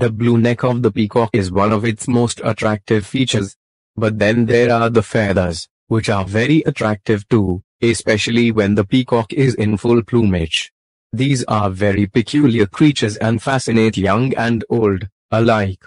The blue neck of the peacock is one of its most attractive features. But then there are the feathers, which are very attractive too, especially when the peacock is in full plumage. These are very peculiar creatures and fascinate young and old alike.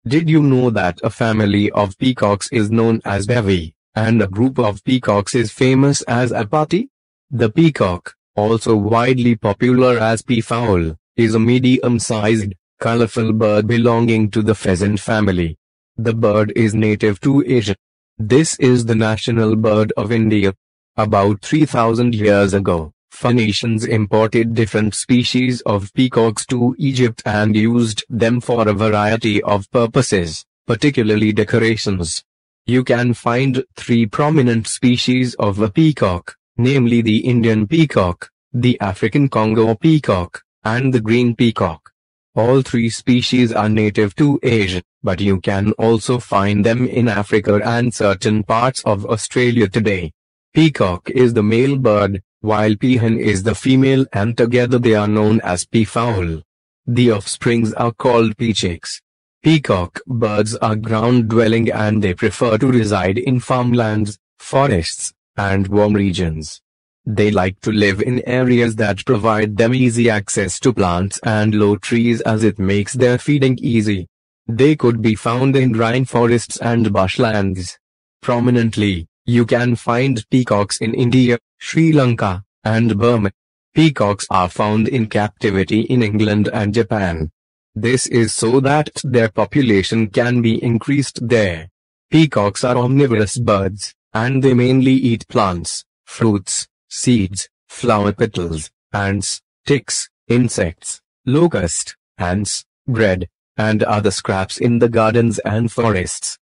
Did you know that a family of peacocks is known as bevy, and a group of peacocks is famous as a party? The peacock, also widely popular as peafowl, is a medium-sized, colorful bird belonging to the pheasant family. The bird is native to Asia. This is the national bird of India. About 3,000 years ago, Phoenicians imported different species of peacocks to Egypt and used them for a variety of purposes, particularly decorations. You can find three prominent species of a peacock, namely the Indian peacock, the African Congo peacock, and the green peacock. All three species are native to Asia, but you can also find them in Africa and certain parts of Australia today. Peacock is the male bird, while peahen is the female, and together they are known as peafowl. The offsprings are called peachicks. Peacock birds are ground-dwelling and they prefer to reside in farmlands, forests, and warm regions. They like to live in areas that provide them easy access to plants and low trees as it makes their feeding easy. They could be found in rainforests and bushlands. Prominently, you can find peacocks in India, Sri Lanka, and Burma. Peacocks are found in captivity in England and Japan. This is so that their population can be increased there. Peacocks are omnivorous birds, and they mainly eat plants, fruits, seeds, flower petals, ants, ticks, insects, locust, ants, bread, and other scraps in the gardens and forests.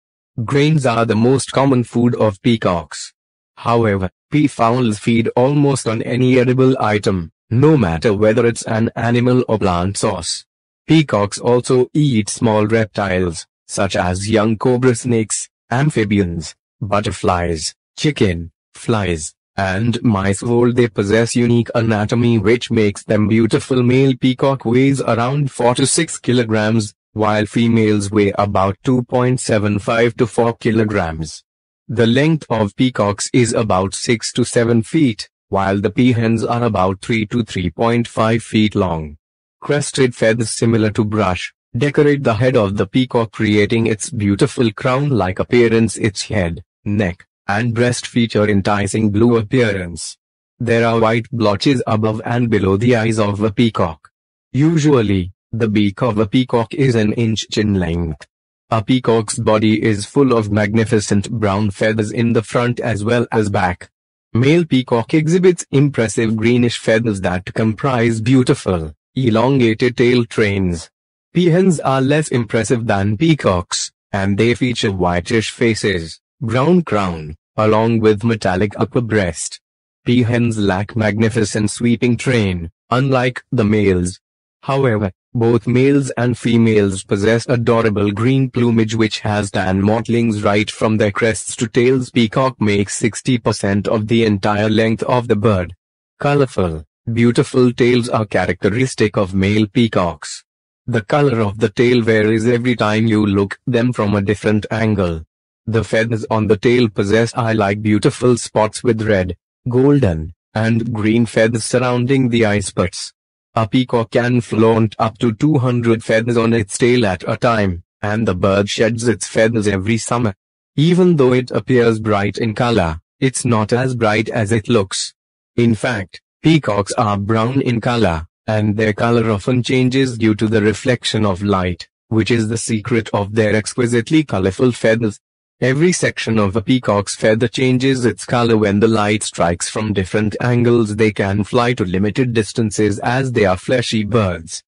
Grains are the most common food of peacocks. However, peafowls feed almost on any edible item, no matter whether it's an animal or plant source. Peacocks also eat small reptiles, such as young cobra snakes, amphibians, butterflies, chicken, flies, and mice. All they possess unique anatomy which makes them beautiful. Male peacock weighs around 4 to 6 kilograms, while females weigh about 2.75 to 4 kilograms. The length of peacocks is about 6 to 7 feet, while the peahens are about 3 to 3.5 feet long. Crested feathers similar to brush decorate the head of the peacock, creating its beautiful crown-like appearance. Its head, neck, and breast feature enticing blue appearance. There are white blotches above and below the eyes of a peacock. Usually, the beak of a peacock is an inch in length. A peacock's body is full of magnificent brown feathers in the front as well as back. Male peacock exhibits impressive greenish feathers that comprise beautiful, elongated tail trains. Peahens are less impressive than peacocks, and they feature whitish faces, brown crown, along with metallic upper breast. Peahens lack magnificent sweeping train, unlike the males. However, both males and females possess adorable green plumage which has tan mottlings right from their crests to tails. Peacock makes 60% of the entire length of the bird. Colorful, beautiful tails are characteristic of male peacocks. The color of the tail varies every time you look them from a different angle. The feathers on the tail possess eye-like beautiful spots with red, golden, and green feathers surrounding the eye spots. A peacock can flaunt up to 200 feathers on its tail at a time, and the bird sheds its feathers every summer. Even though it appears bright in color, it's not as bright as it looks. In fact, peacocks are brown in color, and their color often changes due to the reflection of light, which is the secret of their exquisitely colorful feathers. Every section of a peacock's feather changes its color when the light strikes from different angles. They can fly to limited distances as they are fleshy birds.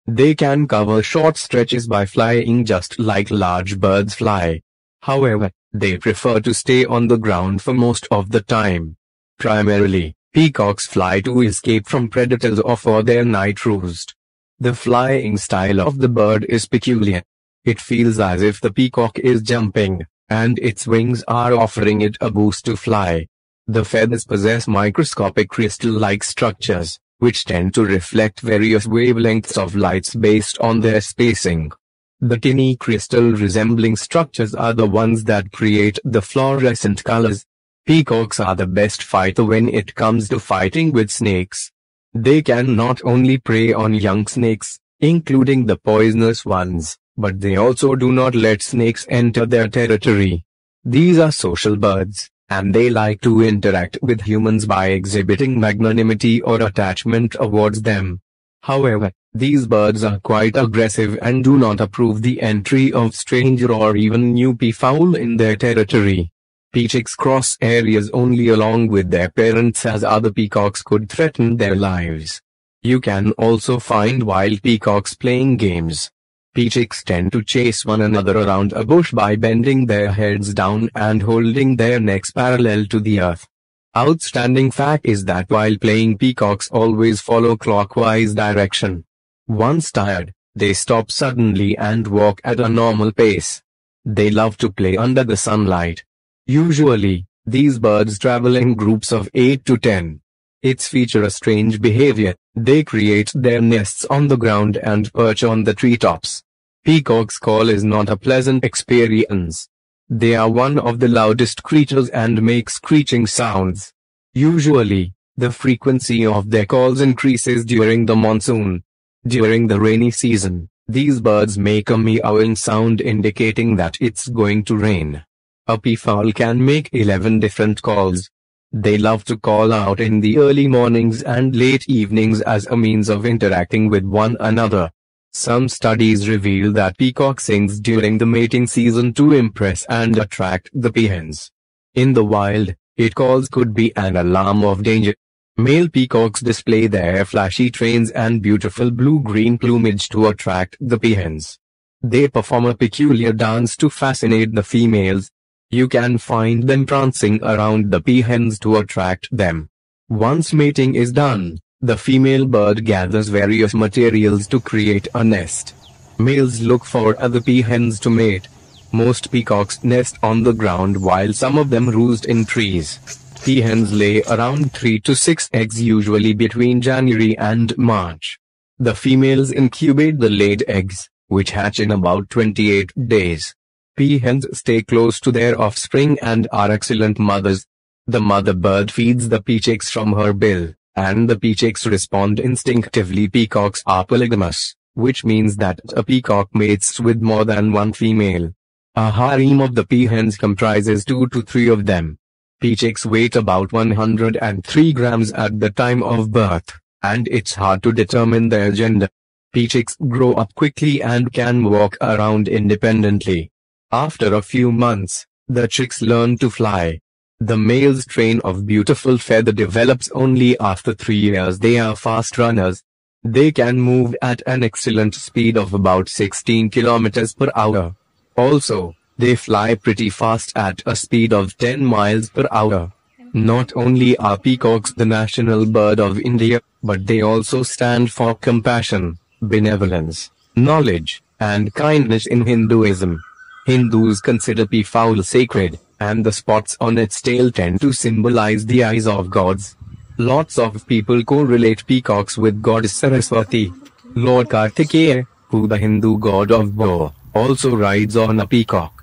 They can cover short stretches by flying just like large birds fly. However, they prefer to stay on the ground for most of the time. Primarily, peacocks fly to escape from predators or for their night roost. The flying style of the bird is peculiar. It feels as if the peacock is jumping, and its wings are offering it a boost to fly. The feathers possess microscopic crystal-like structures, which tend to reflect various wavelengths of lights based on their spacing. The tiny crystal-resembling structures are the ones that create the fluorescent colors. Peacocks are the best fighter when it comes to fighting with snakes. They can not only prey on young snakes, including the poisonous ones, but they also do not let snakes enter their territory. These are social birds, and they like to interact with humans by exhibiting magnanimity or attachment towards them. However, these birds are quite aggressive and do not approve the entry of stranger or even new peafowl in their territory. Peachicks cross areas only along with their parents, as other peacocks could threaten their lives. You can also find wild peacocks playing games. Peachicks tend to chase one another around a bush by bending their heads down and holding their necks parallel to the earth. Outstanding fact is that while playing, peacocks always follow clockwise direction. Once tired, they stop suddenly and walk at a normal pace. They love to play under the sunlight. Usually, these birds travel in groups of 8 to 10. It's feature a strange behavior. They create their nests on the ground and perch on the treetops. Peacock's call is not a pleasant experience. They are one of the loudest creatures and make screeching sounds. Usually, the frequency of their calls increases during the monsoon. During the rainy season, these birds make a meowing sound indicating that it's going to rain. A peafowl can make 11 different calls. They love to call out in the early mornings and late evenings as a means of interacting with one another. Some studies reveal that peacock sings during the mating season to impress and attract the peahens. In the wild, its calls could be an alarm of danger. Male peacocks display their flashy trains and beautiful blue-green plumage to attract the peahens. They perform a peculiar dance to fascinate the females. You can find them prancing around the peahens to attract them. Once mating is done, the female bird gathers various materials to create a nest. Males look for other peahens to mate. Most peacocks nest on the ground while some of them roost in trees. Peahens lay around 3 to 6 eggs, usually between January and March. The females incubate the laid eggs, which hatch in about 28 days. Peahens stay close to their offspring and are excellent mothers. The mother bird feeds the peachicks from her bill, and the peachicks respond instinctively. Peacocks are polygamous, which means that a peacock mates with more than one female. A harem of the peahens comprises 2 to 3 of them. Peachicks weigh about 103 grams at the time of birth, and it's hard to determine their gender. Peachicks grow up quickly and can walk around independently. After a few months, the chicks learn to fly. The male's train of beautiful feather develops only after 3 years. They are fast runners. They can move at an excellent speed of about 16 kilometers per hour. Also, they fly pretty fast at a speed of 10 miles per hour. Not only are peacocks the national bird of India, but they also stand for compassion, benevolence, knowledge, and kindness in Hinduism. Hindus consider peafowl sacred, and the spots on its tail tend to symbolize the eyes of gods. Lots of people correlate peacocks with goddess Saraswati. Lord Kartikeya, who the Hindu god of war, also rides on a peacock.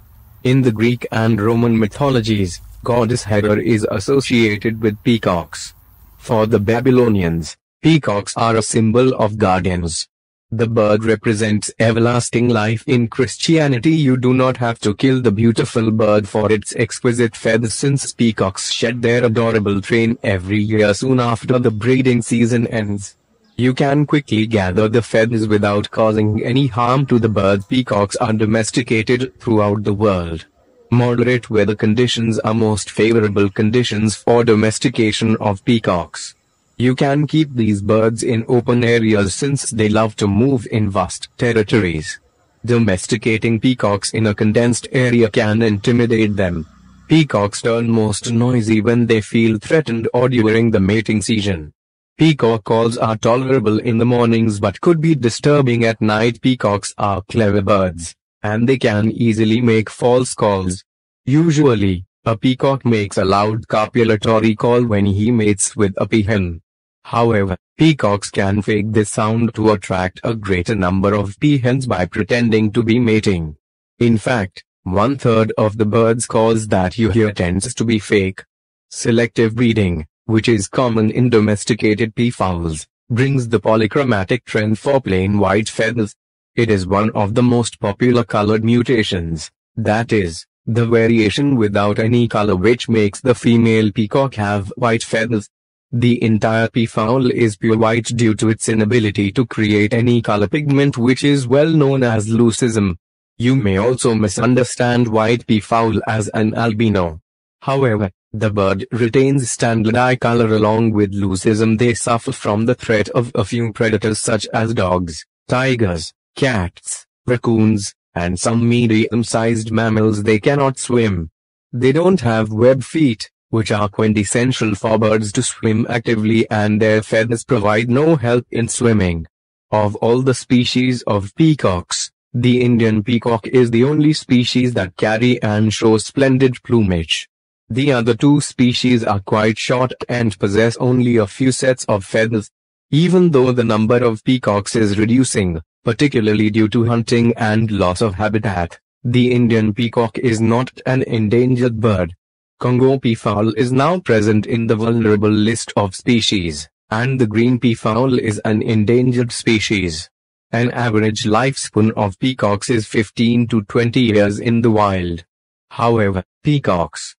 In the Greek and Roman mythologies, goddess Hera is associated with peacocks. For the Babylonians, peacocks are a symbol of guardians. The bird represents everlasting life. In Christianity, you do not have to kill the beautiful bird for its exquisite feathers, since peacocks shed their adorable train every year soon after the breeding season ends. You can quickly gather the feathers without causing any harm to the bird. Peacocks are domesticated throughout the world. Moderate weather conditions are most favorable conditions for domestication of peacocks. You can keep these birds in open areas since they love to move in vast territories. Domesticating peacocks in a condensed area can intimidate them. Peacocks turn most noisy when they feel threatened or during the mating season. Peacock calls are tolerable in the mornings but could be disturbing at night. Peacocks are clever birds, and they can easily make false calls. Usually, a peacock makes a loud copulatory call when he mates with a peahen. However, peacocks can fake this sound to attract a greater number of peahens by pretending to be mating. In fact, 1/3 of the birds' calls that you hear tends to be fake. Selective breeding, which is common in domesticated peafowls, brings the polychromatic trend for plain white feathers. It is one of the most popular colored mutations, that is, the variation without any color which makes the female peacock have white feathers. The entire peafowl is pure white due to its inability to create any color pigment, which is well known as leucism. You may also misunderstand white peafowl as an albino. However, the bird retains standard eye color along with leucism. They suffer from the threat of a few predators such as dogs, tigers, cats, raccoons, and some medium-sized mammals. They cannot swim. They don't have web feet, which are quintessential for birds to swim actively, and their feathers provide no help in swimming. Of all the species of peacocks, the Indian peacock is the only species that carry and show splendid plumage. The other two species are quite short and possess only a few sets of feathers. Even though the number of peacocks is reducing, particularly due to hunting and loss of habitat, the Indian peacock is not an endangered bird. Congo peafowl is now present in the vulnerable list of species, and the green peafowl is an endangered species. An average lifespan of peacocks is 15 to 20 years in the wild. However, peacocks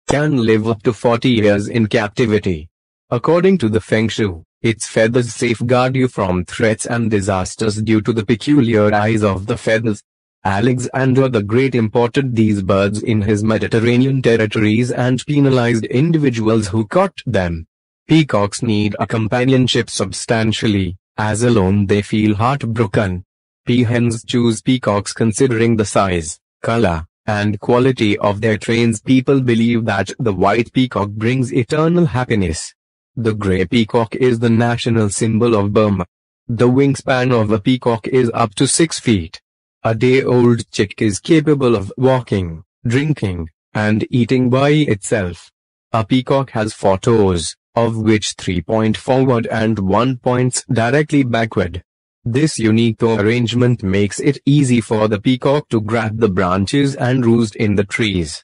can live up to 40 years in captivity. According to the Feng Shui, its feathers safeguard you from threats and disasters due to the peculiar eyes of the feathers. Alexander the Great imported these birds in his Mediterranean territories and penalized individuals who caught them. Peacocks need a companionship substantially, as alone they feel heartbroken. Peahens choose peacocks considering the size, color, and quality of their trains. People believe that the white peacock brings eternal happiness. The grey peacock is the national symbol of Burma. The wingspan of a peacock is up to 6 feet. A day-old chick is capable of walking, drinking, and eating by itself. A peacock has 4 toes, of which 3 point forward and 1 points directly backward. This unique toe arrangement makes it easy for the peacock to grab the branches and roost in the trees.